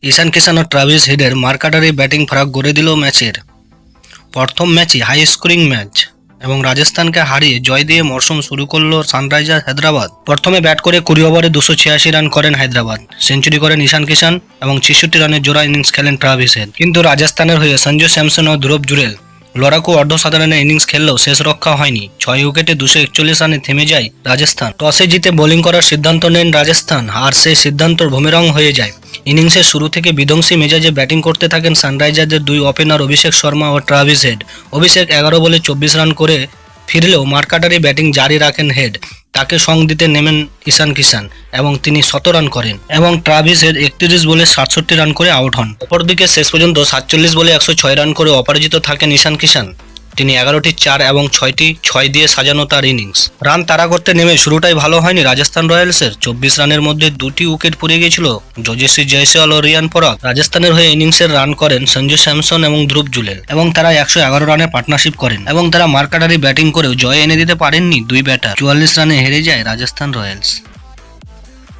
ঈশান কিষান ও Travis হেডের মার্কাটারি batting ফারাক গড়ে দিল ম্যাচের। প্রথম ম্যাচই হাই স্কোরিং ম্যাচ এবং রাজস্থানকে হারিয়ে জয় দিয়ে মরশুম শুরু করল সানরাইজার্স হায়দ্রাবাদ। প্রথমে ব্যাট করে 20 ওভারে 286 রান করেন হায়দ্রাবাদ, সেঞ্চুরি করেন ঈশান কিষান এবং 66 রানের জোড়া ইনিংস খেলেন ট্রাভিস হেড। কিন্তু রাজস্থানের হয়ে সঞ্জু স্যামসন ও ধ্রুব জুরেল লড়াকু অর্ধসাধারণের ইনিংস খেললেও শেষ রক্ষা হয়নি। 6 উইকেটে 241 রানে থেমে যায় রাজস্থান। টসে জিতে বোলিং করার সিদ্ধান্ত নেন রাজস্থান, আর সেই সিদ্ধান্ত বুমেরাং হয়ে যায়। ইনিংসের শুরু থেকে বিধ্বংসী মেজাজে ব্যাটিং করতে থাকেন সানরাইজার্সের দুই ওপেনার অভিষেক শর্মা ও ট্রাভিস হেড। অভিষেক 11 বলে 24 রান করে ফিরলেও মার্কাটারি ব্যাটিং জারি রাখেন হেড। তাকে সঙ্গ দিতে নেমেন ঈশান কিষান এবং তিনি 100 রান করেন এবং ট্রাভিস হেড 31 বলে 67 রান করে আউট হন। অপরদিকে শেষ পর্যন্ত 47 বলে 106 রান করে অপরাজিত থাকেন ঈশান কিষান। তিনি 11টি 4 এবং 6টি 6 দিয়ে সাজানো তার ইনিংস। রান তাড়া করতে নেমে শুরুটাই ভালো হয়নি রাজস্থান রয়্যালসের। 24 রানের মধ্যে 2টি উইকেট পড়ে গিয়েছিল যশস্বী জয়সওয়াল ও রিয়ান পরাগ। রাজস্থানের হয়ে ইনিংসের রান করেন সঞ্জু স্যামসন এবং ধ্রুব জুরেল এবং তারা 111 রানের পার্টনারশিপ করেন এবং তারা মার্কাটারি ব্যাটিং করেও জয় এনে দিতে পারেননি দুই ব্যাটার। 44 রানে হেরে যায় রাজস্থান রয়্যালস।